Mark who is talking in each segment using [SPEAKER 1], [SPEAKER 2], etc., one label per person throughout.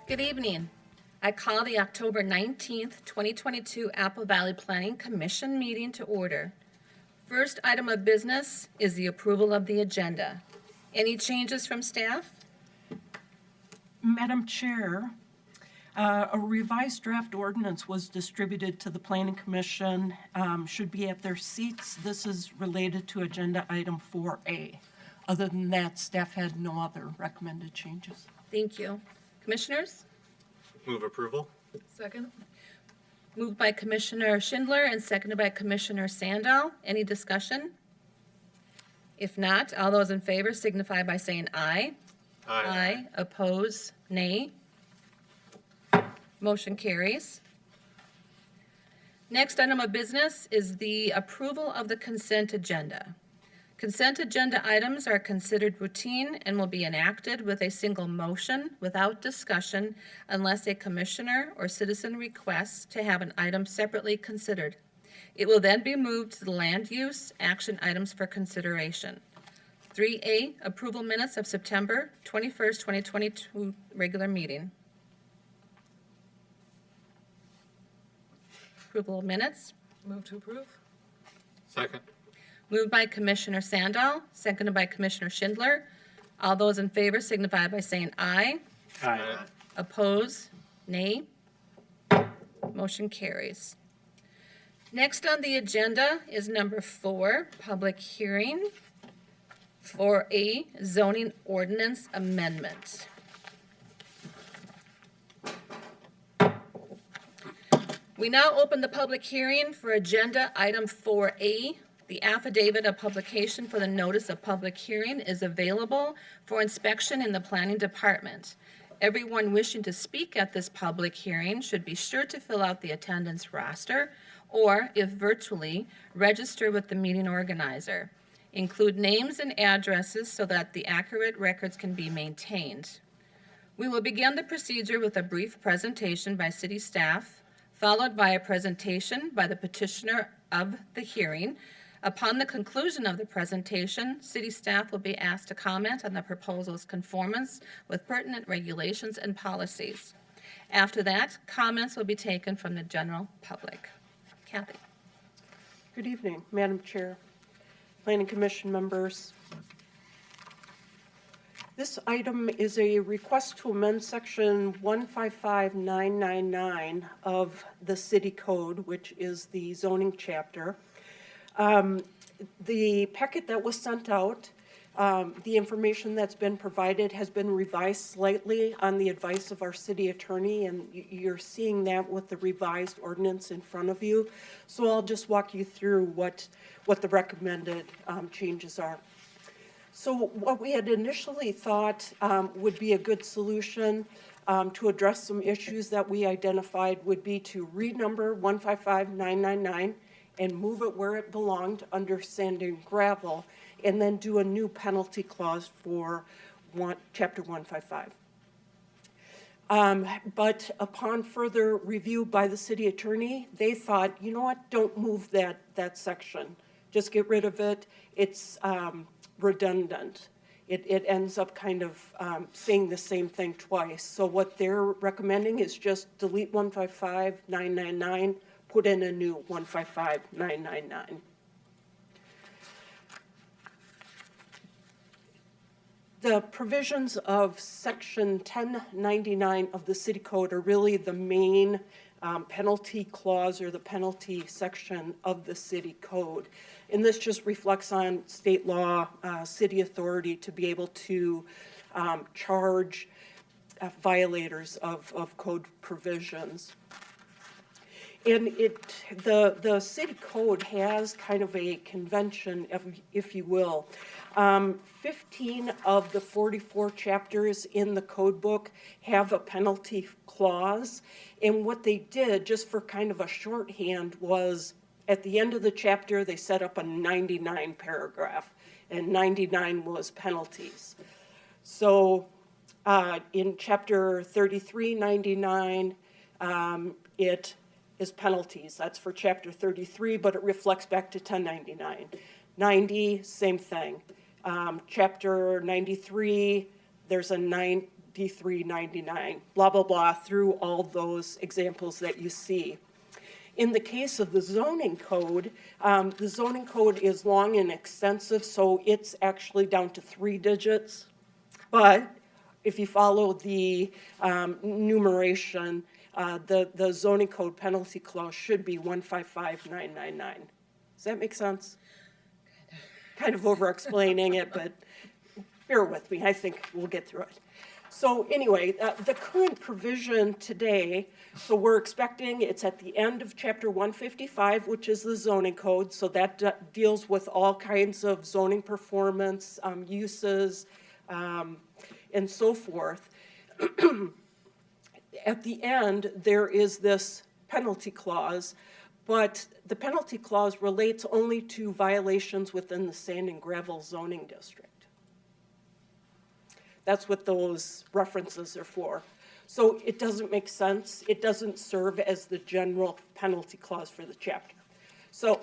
[SPEAKER 1] Good evening. I call the October 19th, 2022 Apple Valley Planning Commission meeting to order. First item of business is the approval of the agenda. Any changes from staff?
[SPEAKER 2] Madam Chair, a revised draft ordinance was distributed to the Planning Commission, should be at their seats. This is related to agenda item 4A. Other than that, staff had no other recommended changes.
[SPEAKER 1] Thank you. Commissioners?
[SPEAKER 3] Move approval.
[SPEAKER 4] Second.
[SPEAKER 1] Moved by Commissioner Schindler and seconded by Commissioner Sandall. Any discussion? If not, all those in favor signify by saying aye. Aye. Oppose, nay. Motion carries. Next item of business is the approval of the consent agenda. Consent agenda items are considered routine and will be enacted with a single motion without discussion unless a commissioner or citizen requests to have an item separately considered. It will then be moved to the land use action items for consideration. 3A, approval minutes of September 21st, 2022 regular meeting. Approval of minutes.
[SPEAKER 4] Move to approve.
[SPEAKER 3] Second.
[SPEAKER 1] Moved by Commissioner Sandall, seconded by Commissioner Schindler. All those in favor signify by saying aye.
[SPEAKER 3] Aye.
[SPEAKER 1] Oppose, nay. Motion carries. Next on the agenda is number 4, public hearing for a zoning ordinance amendment. We now open the public hearing for agenda item 4A. The affidavit of publication for the notice of public hearing is available for inspection in the planning department. Everyone wishing to speak at this public hearing should be sure to fill out the attendance roster, or if virtually, register with the meeting organizer. Include names and addresses so that the accurate records can be maintained. We will begin the procedure with a brief presentation by city staff, followed by a presentation by the petitioner of the hearing. Upon the conclusion of the presentation, city staff will be asked to comment on the proposal's conformance with pertinent regulations and policies. After that, comments will be taken from the general public. Kathy.
[SPEAKER 2] Good evening, Madam Chair, Planning Commission members. This item is a request to amend section 155999 of the city code, which is the zoning chapter. The packet that was sent out, the information that's been provided has been revised slightly on the advice of our city attorney, and you're seeing that with the revised ordinance in front of you. So I'll just walk you through what the recommended changes are. So what we had initially thought would be a good solution to address some issues that we identified would be to renumber 155999 and move it where it belonged under sand and gravel, and then do a new penalty clause for chapter 155. But upon further review by the city attorney, they thought, you know what, don't move that section. Just get rid of it. It's redundant. It ends up kind of saying the same thing twice. So what they're recommending is just delete 155999, put in a new 155999. The provisions of section 1099 of the city code are really the main penalty clause or the penalty section of the city code. And this just reflects on state law, city authority to be able to charge violators of code provisions. And the city code has kind of a convention, if you will. 15 of the 44 chapters in the code book have a penalty clause. And what they did, just for kind of a shorthand, was at the end of the chapter, they set up a 99 paragraph, and 99 was penalties. So in chapter 3399, it is penalties. That's for chapter 33, but it reflects back to 1099. 90, same thing. Chapter 93, there's a D399, blah, blah, blah, through all those examples that you see. In the case of the zoning code is long and extensive, so it's actually down to 3 digits. But if you follow the numeration, the zoning code penalty clause should be 155999. Does that make sense? Kind of over-explaining it, but bear with me, I think we'll get through it. So anyway, the current provision today, so we're expecting, it's at the end of chapter 155, which is the zoning code, so that deals with all kinds of zoning performance, uses, and so forth. At the end, there is this penalty clause, but the penalty clause relates only to violations within the sand and gravel zoning district. That's what those references are for. So it doesn't make sense. It doesn't serve as the general penalty clause for the chapter. So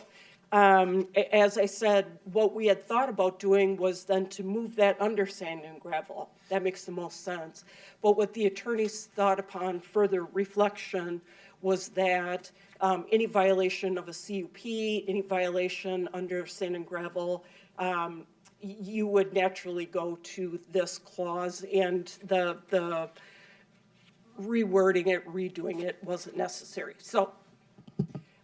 [SPEAKER 2] as I said, what we had thought about doing was then to move that under sand and gravel. That makes the most sense. But what the attorneys thought upon further reflection was that any violation of a CUP, any violation under sand and gravel, you would naturally go to this clause, and the rewording it, redoing it wasn't necessary. So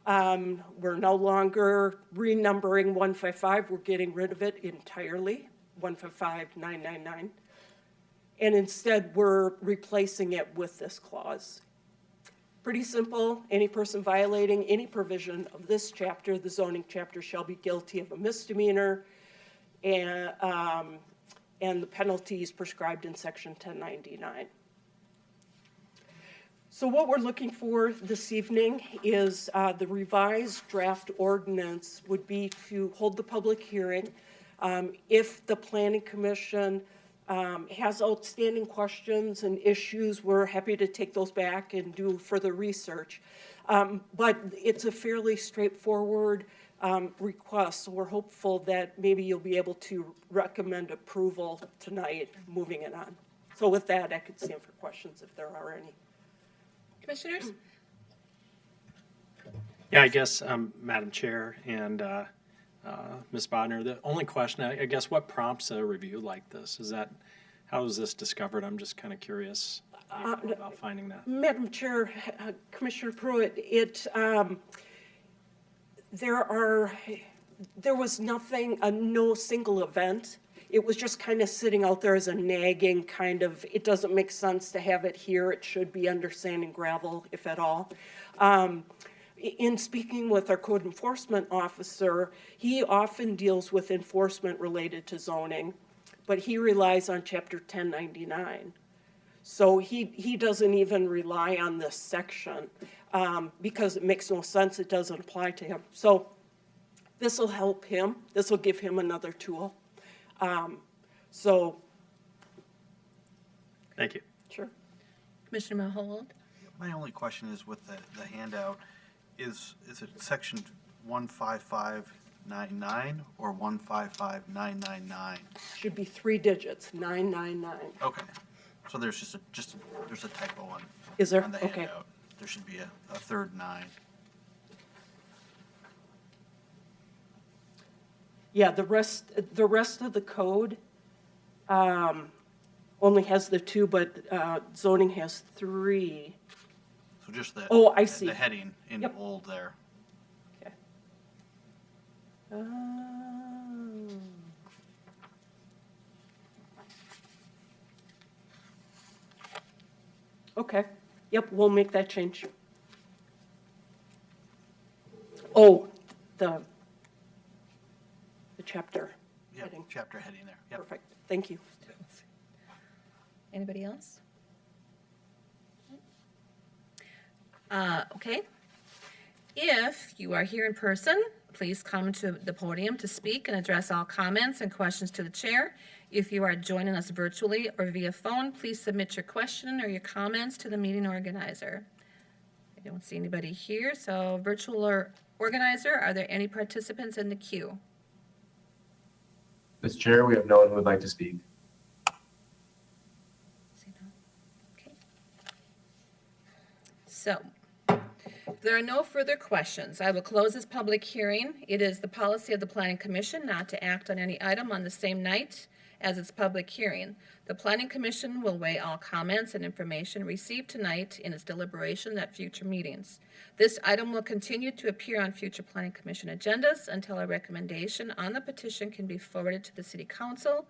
[SPEAKER 2] we're no longer renumbering 155. We're getting rid of it entirely, 155999. And instead, we're replacing it with this clause. Pretty simple. Any person violating any provision of this chapter, the zoning chapter, shall be guilty of a misdemeanor, and the penalties prescribed in section 1099. So what we're looking for this evening is the revised draft ordinance would be to hold the public hearing. If the Planning Commission has outstanding questions and issues, we're happy to take those back and do further research. But it's a fairly straightforward request, so we're hopeful that maybe you'll be able to recommend approval tonight, moving it on. So with that, I could stand for questions if there are any.
[SPEAKER 1] Commissioners?
[SPEAKER 4] Yeah, I guess, Madam Chair and Ms. Bodnar, the only question, I guess, what prompts a review like this? How is this discovered? I'm just kind of curious about finding that.
[SPEAKER 2] Madam Chair, Commissioner Pruitt, there was nothing, no single event. It was just kind of sitting out there as a nagging kind of, it doesn't make sense to have it here. It should be under sand and gravel, if at all. In speaking with our code enforcement officer, he often deals with enforcement related to zoning, but he relies on chapter 1099. So he doesn't even rely on this section because it makes no sense. It doesn't apply to him. So this will help him. This will give him another tool.
[SPEAKER 4] Thank you.
[SPEAKER 2] Sure.
[SPEAKER 1] Commissioner Mahold?
[SPEAKER 5] My only question is with the handout, is it section 15599 or 155999?
[SPEAKER 2] Should be 3 digits, 999.
[SPEAKER 5] Okay, so there's there's a typo on.
[SPEAKER 2] Is there?
[SPEAKER 5] On the
[SPEAKER 2] Okay.
[SPEAKER 5] handout. There should be a third 9.
[SPEAKER 2] Yeah, the rest of the code only has the 2, but zoning has 3.
[SPEAKER 5] So just the.
[SPEAKER 2] Oh, I see.
[SPEAKER 5] The heading in
[SPEAKER 2] Yep.
[SPEAKER 5] bold there.
[SPEAKER 2] Okay. Okay. Yep, we'll make that change. Oh, the chapter
[SPEAKER 5] Yep,
[SPEAKER 2] heading.
[SPEAKER 5] chapter heading there. Yep.
[SPEAKER 2] Perfect. Thank you.
[SPEAKER 1] Anybody else? Okay. If you are here in person, please come to the podium to speak and address all comments and questions to the chair. If you are joining us virtually or via phone, please submit your question or your comments to the meeting organizer. I don't see anybody here, so virtual or organizer, are there any participants in the queue?
[SPEAKER 6] Mr. Chair, we have no one who would like to speak.
[SPEAKER 1] So, if there are no further questions, I will close this public hearing. It is the policy of the Planning Commission not to act on any item on the same night as its public hearing. The Planning Commission will weigh all comments and information received tonight in its deliberation at future meetings. This item will continue to appear on future Planning Commission agendas until a recommendation on the petition can be forwarded to the City Council,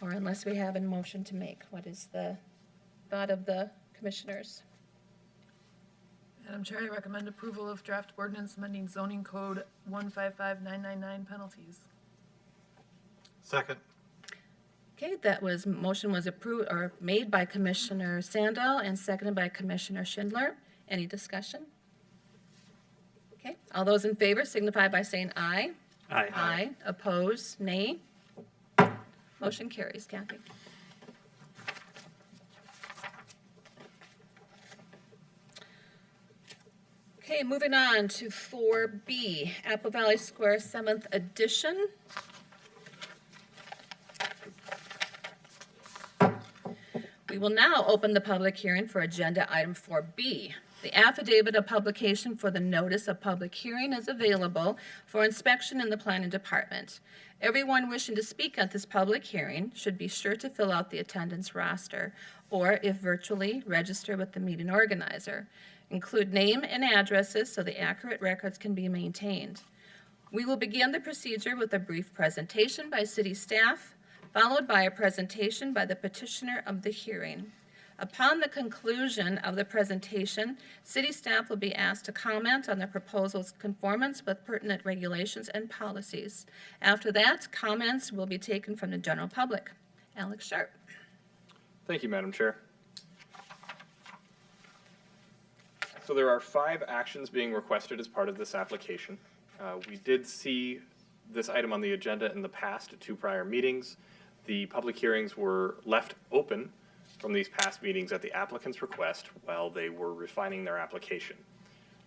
[SPEAKER 1] or unless we have a motion to make. What is the thought of the commissioners?
[SPEAKER 6] Madam Chair, I recommend approval of draft ordinance amending zoning code 155999 penalties.
[SPEAKER 3] Second.
[SPEAKER 1] Okay, motion was approved or made by Commissioner Sandell and seconded by Commissioner Schindler. Any discussion? Okay, all those in favor signify by saying aye.
[SPEAKER 4] Aye.
[SPEAKER 1] Aye. Oppose, nay. Motion carries. Kathy. Okay, moving on to 4B, Apple Valley Square 7th Edition. We will now open the public hearing for agenda item 4B. The affidavit of publication for the notice of public hearing is available for inspection in the planning department. Everyone wishing to speak at this public hearing should be sure to fill out the attendance roster, or if virtually, register with the meeting organizer. Include name and addresses so the accurate records can be maintained. We will begin the procedure with a brief presentation by city staff, followed by a presentation by the petitioner of the hearing. Upon the conclusion of the presentation, city staff will be asked to comment on the proposal's conformance with pertinent regulations and policies. After that, comments will be taken from the general public. Alex Sharp.
[SPEAKER 7] Thank you, Madam Chair. So there are 5 actions being requested as part of this application. We did see this item on the agenda in the past at 2 prior meetings. The public hearings were left open from these past meetings at the applicant's request while they were refining their application.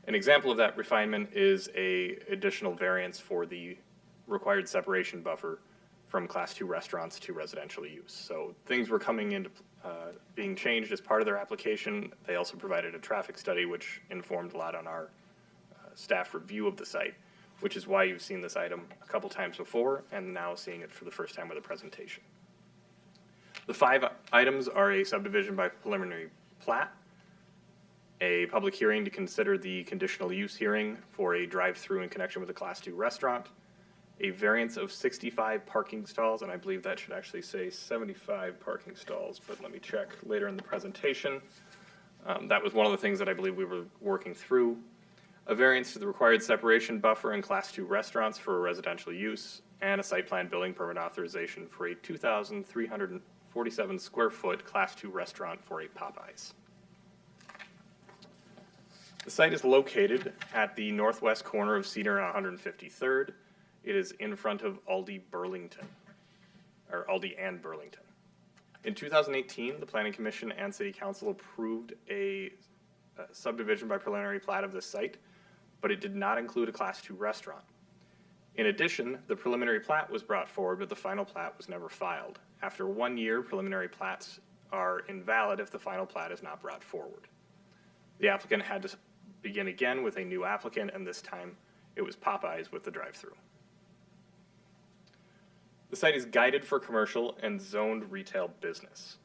[SPEAKER 7] An example of that refinement is a additional variance for the required separation buffer from Class 2 restaurants to residential use. So things were coming into being changed as part of their application. They also provided a traffic study which informed a lot on our staff review of the site, which is why you've seen this item a couple times before and now seeing it for the first time with a presentation. The 5 items are a subdivision by preliminary plat, a public hearing to consider the conditional use hearing for a drive-through in connection with a Class 2 restaurant, a variance of 65 parking stalls, and I believe that should actually say 75 parking stalls, but let me check later in the presentation. That was one of the things that I believe we were working through. A variance to the required separation buffer in Class 2 restaurants for residential use, and a site plan building permit authorization for a 2,347 square foot Class 2 restaurant for a Popeyes. The site is located at the northwest corner of Cedar and 153rd. It is in front of Aldi Burlington, or Aldi and Burlington. In 2018, the Planning Commission and City Council approved a subdivision by preliminary plat of this site, but it did not include a Class 2 restaurant. In addition, the preliminary plat was brought forward, but the final plat was never filed. After 1 year, preliminary plats are invalid if the final plat is not brought forward. The applicant had to begin again with a new applicant, and this time it was Popeyes with the drive-through. The site is guided for commercial and zoned retail business.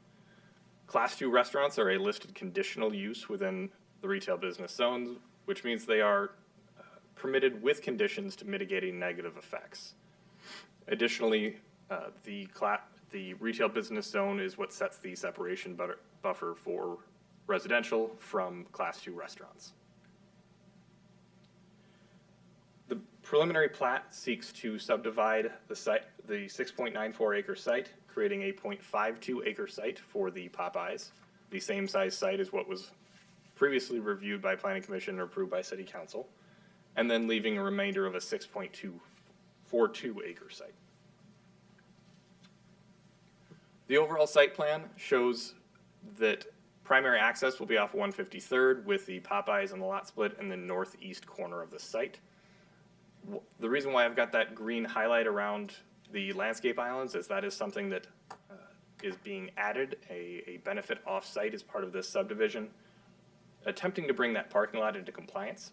[SPEAKER 7] Class 2 restaurants are a listed conditional use within the retail business zones, which means they are permitted with conditions to mitigating negative effects. Additionally, the retail business zone is what sets the separation buffer for residential from Class 2 restaurants. The preliminary plat seeks to subdivide the site, the 6.94 acre site, creating a 0.52 acre site for the Popeyes, the same size site as what was previously reviewed by Planning Commission and approved by City Council, and then leaving a remainder of a 6.242 acre site. The overall site plan shows that primary access will be off 153rd with the Popeyes and the lot split in the northeast corner of the site. The reason why I've got that green highlight around the landscape islands is that is something that is being added, a benefit off-site as part of this subdivision. attempting to bring that parking lot into compliance.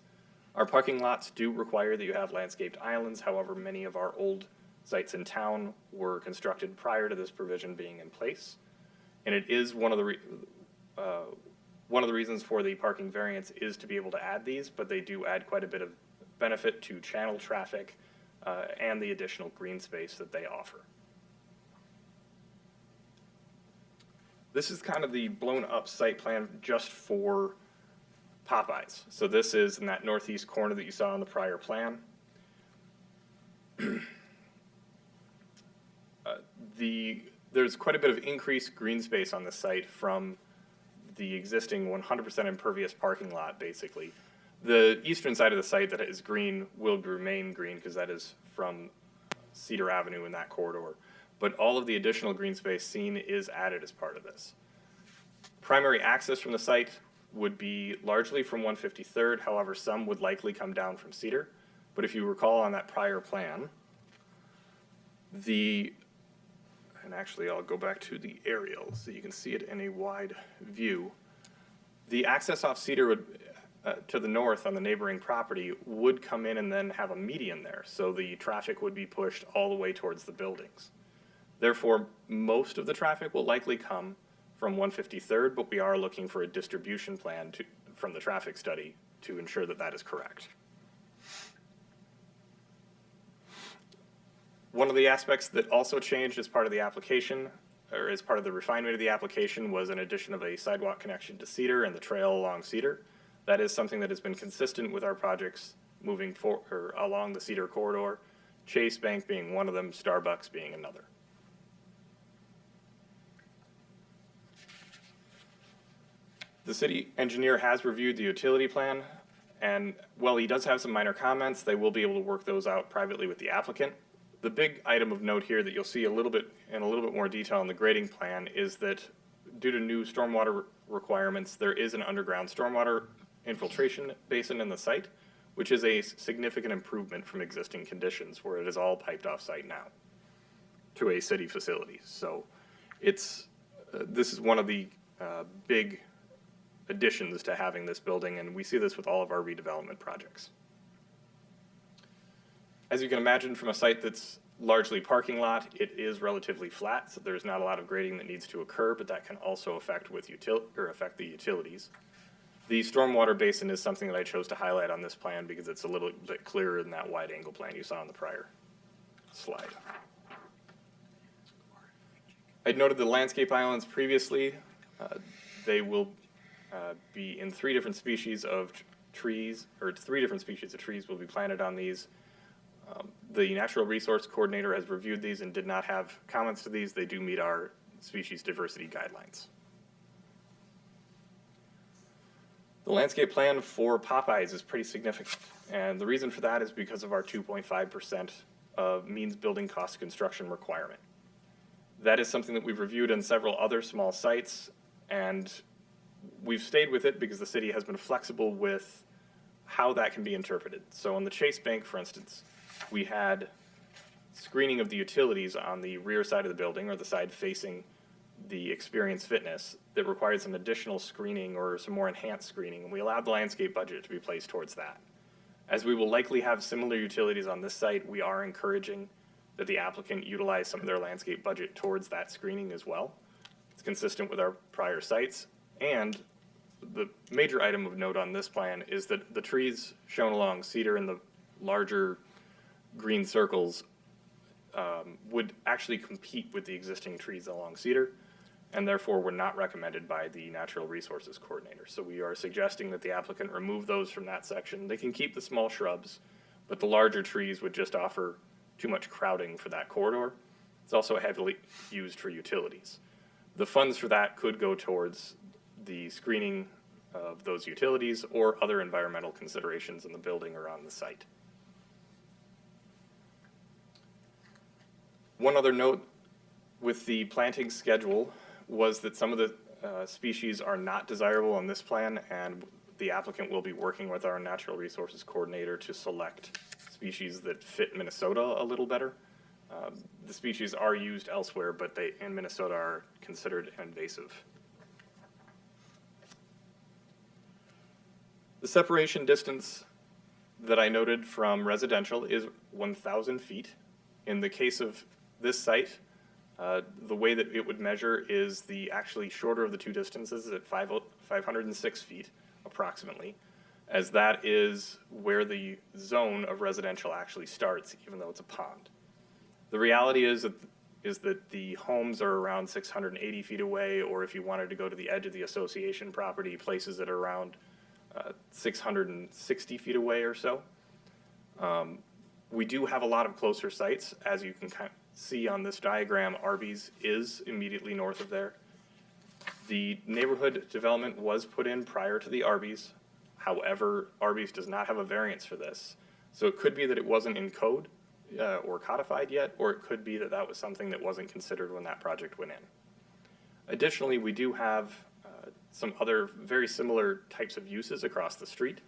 [SPEAKER 7] Our parking lots do require that you have landscaped islands. However, many of our old sites in town were constructed prior to this provision being in place. And it is one of the reasons for the parking variance is to be able to add these, but they do add quite a bit of benefit to channel traffic and the additional green space that they offer. This is kind of the blown up site plan just for Popeyes. So this is in that northeast corner that you saw in the prior plan. There's quite a bit of increased green space on the site from the existing 100% impervious parking lot, basically. The eastern side of the site that is green will remain green because that is from Cedar Avenue in that corridor. But all of the additional green space seen is added as part of this. Primary access from the site would be largely from 153rd. However, some would likely come down from Cedar. But if you recall on that prior plan, and actually I'll go back to the aerial so you can see it in a wide view. The access off Cedar would, to the north on the neighboring property would come in and then have a median there. So the traffic would be pushed all the way towards the buildings. Therefore, most of the traffic will likely come from 153rd, but we are looking for a distribution plan from the traffic study to ensure that that is correct. One of the aspects that also changed as part of the application, or as part of the refinement of the application, was an addition of a sidewalk connection to Cedar and the trail along Cedar. That is something that has been consistent with our projects moving along the Cedar corridor, Chase Bank being one of them, Starbucks being another. The city engineer has reviewed the utility plan, and while he does have some minor comments, they will be able to work those out privately with the applicant. The big item of note here that you'll see in a little bit more detail in the grading plan is that due to new stormwater requirements, there is an underground stormwater infiltration basin in the site, which is a significant improvement from existing conditions where it is all piped off site now to a city facility. So this is one of the big additions to having this building, and we see this with all of our redevelopment projects. As you can imagine, from a site that's largely parking lot, it is relatively flat, so there's not a lot of grading that needs to occur, but that can also affect the utilities. The stormwater basin is something that I chose to highlight on this plan because it's a little bit clearer than that wide angle plan you saw on the prior slide. I'd noted the landscape islands previously. They will be in 3 different species of trees, or 3 different species of trees will be planted on these. The natural resource coordinator has reviewed these and did not have comments to these. They do meet our species diversity guidelines. The landscape plan for Popeyes is pretty significant, and the reason for that is because of our 2.5% of means building cost construction requirement. That is something that we've reviewed in several other small sites, and we've stayed with it because the city has been flexible with how that can be interpreted. So on the Chase Bank, for instance, we had screening of the utilities on the rear side of the building, or the side facing the Experience Fitness, that required some additional screening or some more enhanced screening, and we allowed the landscape budget to be placed towards that. As we will likely have similar utilities on this site, we are encouraging that the applicant utilize some of their landscape budget towards that screening as well. It's consistent with our prior sites, and the major item of note on this plan is that the trees shown along Cedar and the larger green circles would actually compete with the existing trees along Cedar, and therefore were not recommended by the Natural Resources Coordinator. So we are suggesting that the applicant remove those from that section. They can keep the small shrubs, but the larger trees would just offer too much crowding for that corridor. It's also heavily used for utilities. The funds for that could go towards the screening of those utilities or other environmental considerations in the building or on the site. One other note with the planting schedule was that some of the species are not desirable on this plan, and the applicant will be working with our Natural Resources Coordinator to select species that fit Minnesota a little better. The species are used elsewhere, but they in Minnesota are considered invasive. The separation distance that I noted from residential is 1,000 feet. In the case of this site, the way that it would measure is the actually shorter of the two distances at 506 feet approximately, as that is where the zone of residential actually starts, even though it's a pond. The reality is that the homes are around 680 feet away, or if you wanted to go to the edge of the association property, places that are around 660 feet away or so. We do have a lot of closer sites. As you can kind of see on this diagram, Arby's is immediately north of there. The neighborhood development was put in prior to the Arby's. However, Arby's does not have a variance for this. So it could be that it wasn't in code or codified yet, or it could be that that was something that wasn't considered when that project went in. Additionally, we do have some other very similar types of uses across the street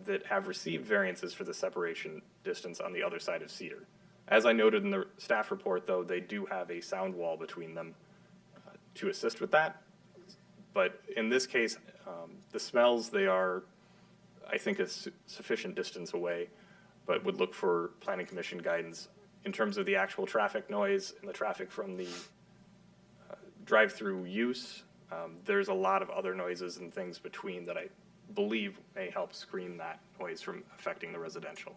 [SPEAKER 7] that have received variances for the separation distance on the other side of Cedar. As I noted in the staff report, though, they do have a sound wall between them to assist with that. But in this case, the smells, they are, I think, a sufficient distance away, but would look for Planning Commission guidance. In terms of the actual traffic noise and the traffic from the drive-through use, there's a lot of other noises and things between that I believe may help screen that noise from affecting the residential.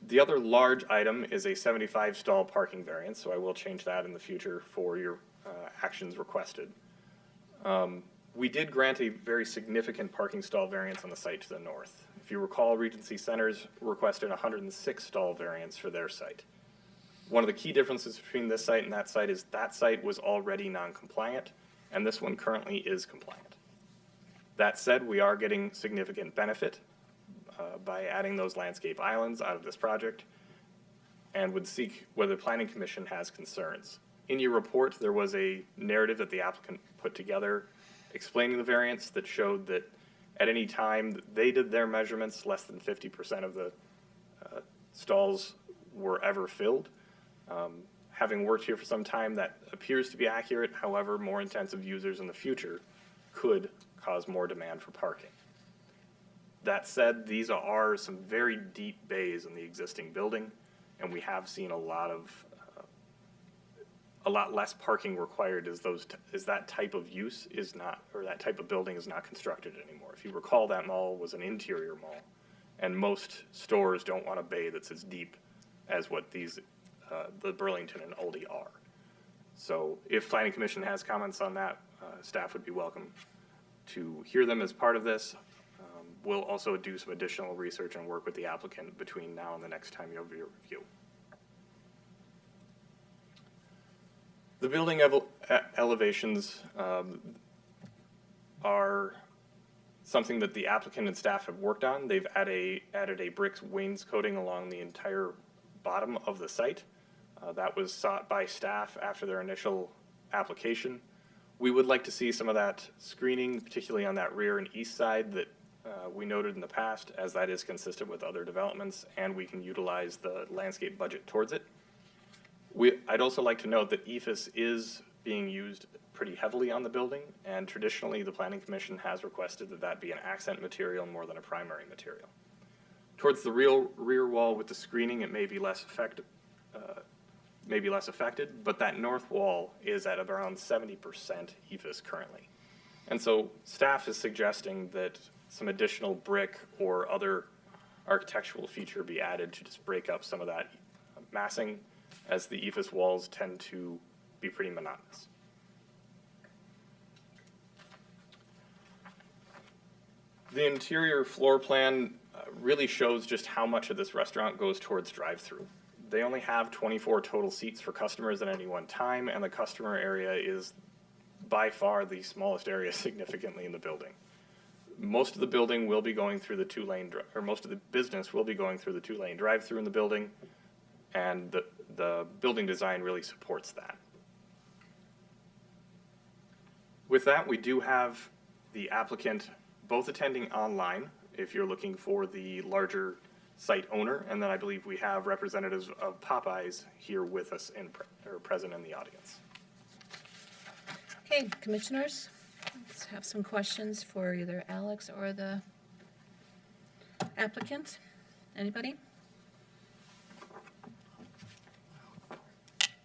[SPEAKER 7] The other large item is a 75 stall parking variance, so I will change that in the future for your actions requested. We did grant a very significant parking stall variance on the site to the north. If you recall, Regency Centers requested a 106 stall variance for their site. One of the key differences between this site and that site was already non-compliant, and this one currently is compliant. That said, we are getting significant benefit by adding those landscape islands out of this project, and would seek whether the Planning Commission has concerns. In your report, there was a narrative that the applicant put together explaining the variance that showed that at any time that they did their measurements, less than 50% of the stalls were ever filled. Having worked here for some time, that appears to be accurate. However, more intensive users in the future could cause more demand for parking. That said, these are some very deep bays in the existing building, and we have seen a lot less parking required as that type of use is not, or that type of building is not constructed anymore. If you recall, that mall was an interior mall, and most stores don't want a bay that's as deep as what these, the Burlington and Aldi are. So if Planning Commission has comments on that, staff would be welcome to hear them as part of this. We'll also do some additional research and work with the applicant between now and the next time you have your review. The building elevations are something that the applicant and staff have worked on. They've added a bricks wainscoting along the entire bottom of the site. That was sought by staff after their initial application. We would like to see some of that screening, particularly on that rear and east side that we noted in the past, as that is consistent with other developments, and we can utilize the landscape budget towards it. I'd also like to note that EFS is being used pretty heavily on the building, and traditionally the Planning Commission has requested that that be an accent material more than a primary material. Towards the rear wall with the screening, it may be less affected, but that north wall is at around 70% EFS currently. And so staff is suggesting that some additional brick or other architectural feature be added to just break up some of that massing, as the EFS walls tend to be pretty monotonous. The interior floor plan really shows just how much of this restaurant goes towards drive-through. They only have 24 total seats for customers at any one time, and the customer area is by far the smallest area significantly in the building. Most of the building will be going through the two-lane, or most of the business will be going through the two-lane drive-through in the building, and the building design really supports that. With that, we do have the applicant both attending online, if you're looking for the larger site owner, and then I believe we have representatives of Popeyes here with us or present in the audience.
[SPEAKER 1] Okay, commissioners, let's have some questions for either Alex or the applicant. Anybody?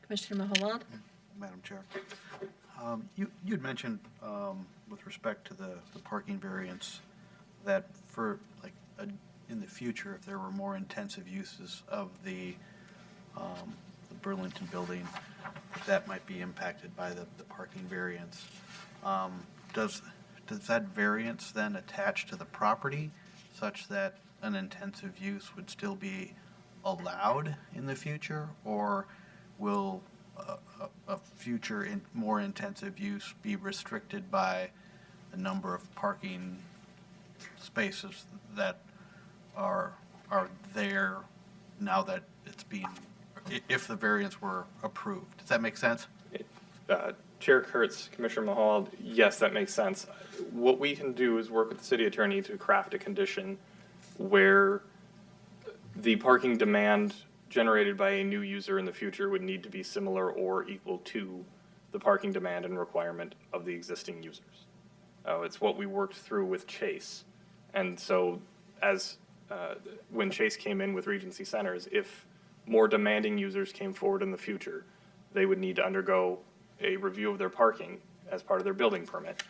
[SPEAKER 1] Commissioner Mahowald?
[SPEAKER 5] Madam Chair. You'd mentioned, with respect to the parking variance, that for, like, in the future, if there were more intensive uses of the Burlington building, that might be impacted by the parking variance. Does that variance then attach to the property such that an intensive use would still be allowed in the future? Or will a future more intensive use be restricted by the number of parking spaces that are there now that it's being, if the variance were approved? Does that make sense?
[SPEAKER 7] Chair Kurtz, Commissioner Mahal, yes, that makes sense. What we can do is work with the city attorney to craft a condition where the parking demand generated by a new user in the future would need to be similar or equal to the parking demand and requirement of the existing users. It's what we worked through with Chase. And so when Chase came in with Regency Centers, if more demanding users came forward in the future, they would need to undergo a review of their parking as part of their building permit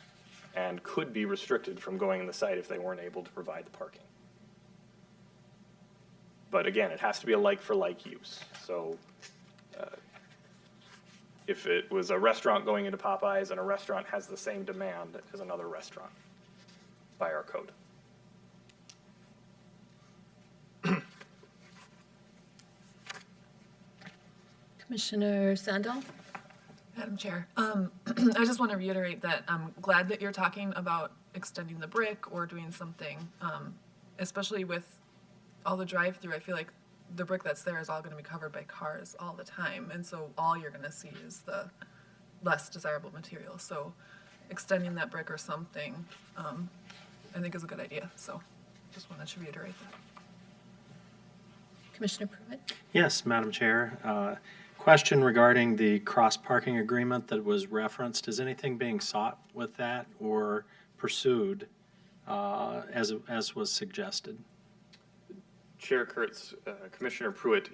[SPEAKER 7] and could be restricted from going in the site if they weren't able to provide the parking. But again, it has to be a like-for-like use. So if it was a restaurant going into Popeyes and a restaurant has the same demand as another restaurant by our code.
[SPEAKER 1] Commissioner Sandal?
[SPEAKER 6] Madam Chair, I just want to reiterate that I'm glad that you're talking about extending the brick or doing something, especially with all the drive-through. I feel like the brick that's there is all going to be covered by cars all the time, and so all you're going to see is the less desirable material. So extending that brick or something, I think is a good idea. So just wanted to reiterate that.
[SPEAKER 1] Commissioner Pruitt?
[SPEAKER 4] Yes, Madam Chair. Question regarding the cross-parking agreement that was referenced. Is anything being sought with that or pursued as was suggested?
[SPEAKER 7] Chair Kurtz, Commissioner Pruitt,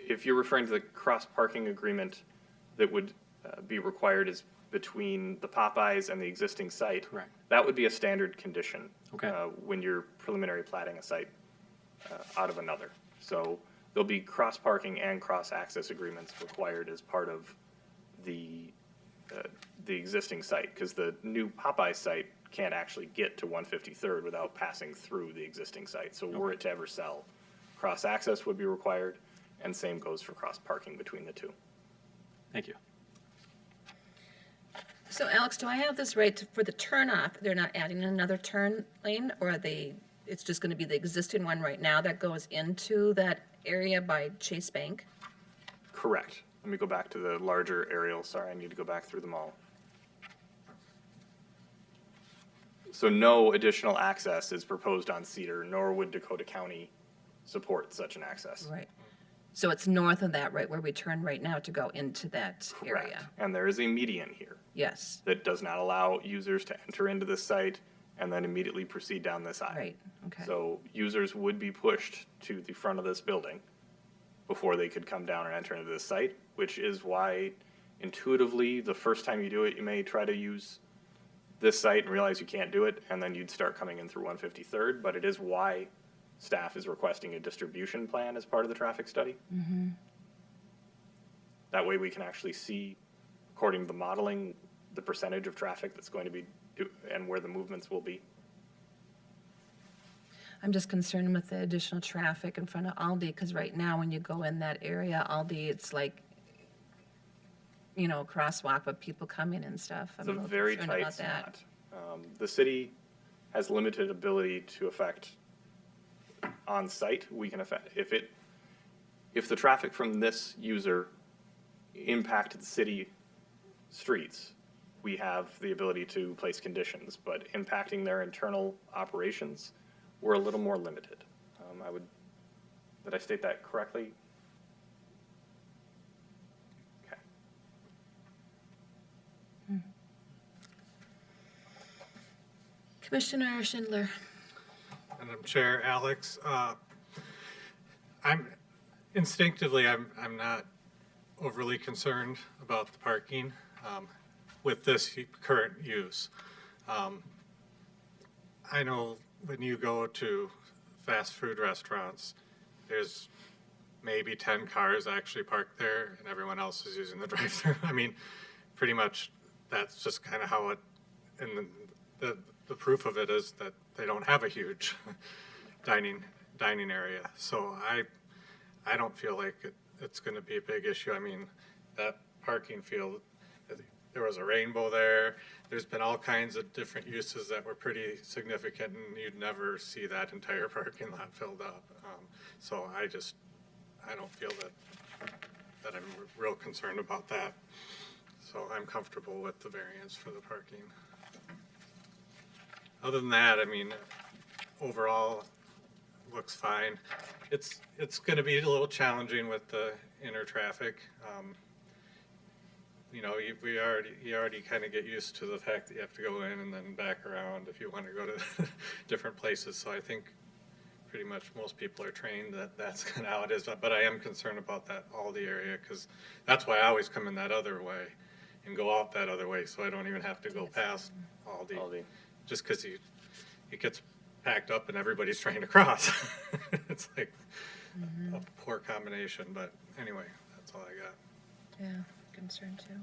[SPEAKER 7] if you're referring to the cross-parking agreement that would be required is between the Popeyes and the existing site.
[SPEAKER 4] Correct.
[SPEAKER 7] That would be a standard condition.
[SPEAKER 4] Okay.
[SPEAKER 7] When you're preliminary platting a site out of another. So there'll be cross-parking and cross-access agreements required as part of the existing site, because the new Popeye site can't actually get to 153rd without passing through the existing site. So were it to ever sell, cross-access would be required, and same goes for cross-parking between the two.
[SPEAKER 4] Thank you.
[SPEAKER 1] So Alex, do I have this right for the turnoff? They're not adding another turn lane, or it's just going to be the existing one right now that goes into that area by Chase Bank?
[SPEAKER 7] Correct. Let me go back to the larger aerial. Sorry, I need to go back through them all. So no additional access is proposed on Cedar, nor would Dakota County support such an access.
[SPEAKER 1] Right. So it's north of that, right, where we turn right now to go into that
[SPEAKER 7] Correct.
[SPEAKER 1] area?
[SPEAKER 7] And there is a median here
[SPEAKER 1] Yes,
[SPEAKER 7] that does not allow users to enter into this site and then immediately proceed down this aisle.
[SPEAKER 1] right, okay.
[SPEAKER 7] So users would be pushed to the front of this building before they could come down and enter into this site, which is why intuitively, the first time you do it, you may try to use this site and realize you can't do it, and then you'd start coming in through 153rd, but it is why staff is requesting a distribution plan as part of the traffic study.
[SPEAKER 1] Mm-hmm.
[SPEAKER 7] That way we can actually see, according to the modeling, the percentage of traffic that's going to be and where the movements will be.
[SPEAKER 1] I'm just concerned with the additional traffic in front of Aldi, because right now, when you go in that area, Aldi, it's like, crosswalk with people coming and stuff. I'm
[SPEAKER 7] It's a
[SPEAKER 1] little
[SPEAKER 7] very
[SPEAKER 1] concerned
[SPEAKER 7] tight
[SPEAKER 1] about that.
[SPEAKER 7] spot. The city has limited ability to affect on-site. We can affect, if the traffic from this user impacted city streets, we have the ability to place conditions, but impacting their internal operations, we're a little more limited. Did I state that correctly? Okay.
[SPEAKER 1] Commissioner Schindler.
[SPEAKER 3] Madam Chair, Alex, I'm instinctively, I'm not overly concerned about the parking with this current use. I know when you go to fast food restaurants, there's maybe 10 cars actually parked there and everyone else is using the drive-thru. I mean, pretty much that's just kind of how it, and the proof of it is that they don't have a huge dining area. So I don't feel like it's going to be a big issue. I mean, that parking field, there was a rainbow there. There's been all kinds of different uses that were pretty significant, and you'd never see that entire parking lot filled up. So I don't feel that I'm real concerned about that. So I'm comfortable with the variance for the parking. Other than that, I mean, overall, looks fine. It's going to be a little challenging with the inner traffic. You know, you already kind of get used to the fact that you have to go in and then back around if you want to go to different places. So I think pretty much most people are trained that that's kind of how it is. But I am concerned about that Aldi area because that's why I always come in that other way and go out that other way, so I don't even have to go past Aldi. Just because it gets packed up and everybody's trying to cross. It's like a poor combination. But anyway, that's all I got.
[SPEAKER 1] Yeah, concerned too.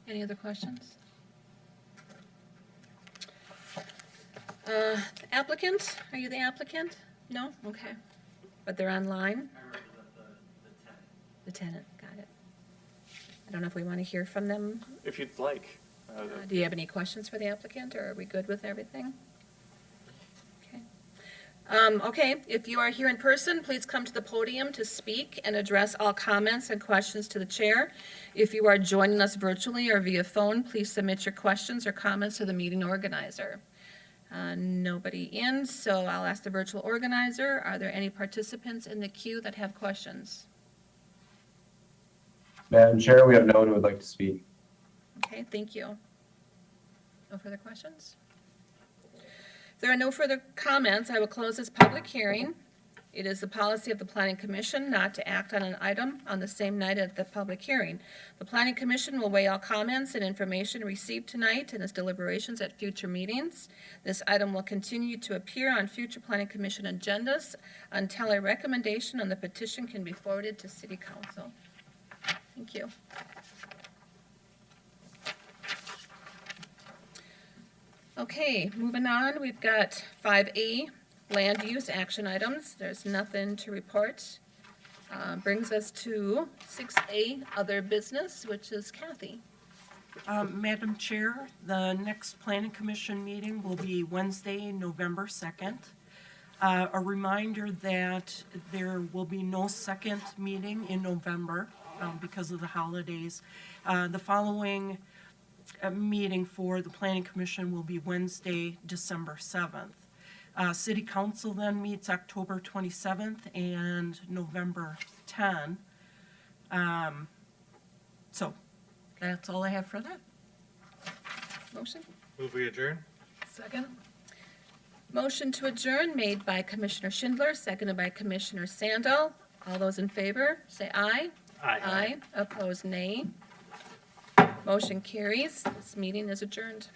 [SPEAKER 1] Any other questions? Applicant, are you the applicant? No? Okay. But they're online?
[SPEAKER 8] I represent the tenant.
[SPEAKER 1] The tenant, got it. I don't know if we want to hear from them.
[SPEAKER 7] If you'd like.
[SPEAKER 1] Do you have any questions for the applicant, or are we good with everything? Okay. Okay, if you are here in person, please come to the podium to speak and address all comments and questions to the chair. If you are joining us virtually or via phone, please submit your questions or comments to the meeting organizer. Nobody in, so I'll ask the virtual organizer, are there any participants in the queue that have questions?
[SPEAKER 9] Madam Chair, we have no one who would like to speak.
[SPEAKER 1] Okay, thank you. No further questions? If there are no further comments, I will close this public hearing. It is the policy of the Planning Commission not to act on an item on the same night as the public hearing. The Planning Commission will weigh all comments and information received tonight in its deliberations at future meetings. This item will continue to appear on future Planning Commission agendas until a recommendation on the petition can be forwarded to City Council. Thank you. Okay, moving on, we've got 5A, land use action items. There's nothing to report. Brings us to 6A, other business, which is Kathy.
[SPEAKER 2] Madam Chair, the next Planning Commission meeting will be Wednesday, November 2nd. A reminder that there will be no second meeting in November because of the holidays. The following meeting for the Planning Commission will be Wednesday, December 7th. City Council then meets October 27th and November 10. So that's all I have for that.
[SPEAKER 1] Motion?
[SPEAKER 3] Move we adjourn?
[SPEAKER 6] Second?
[SPEAKER 1] Motion to adjourn made by Commissioner Schindler, seconded by Commissioner Sandal. All those in favor, say aye. Aye. Opposed, nay. Motion carries. This meeting is adjourned.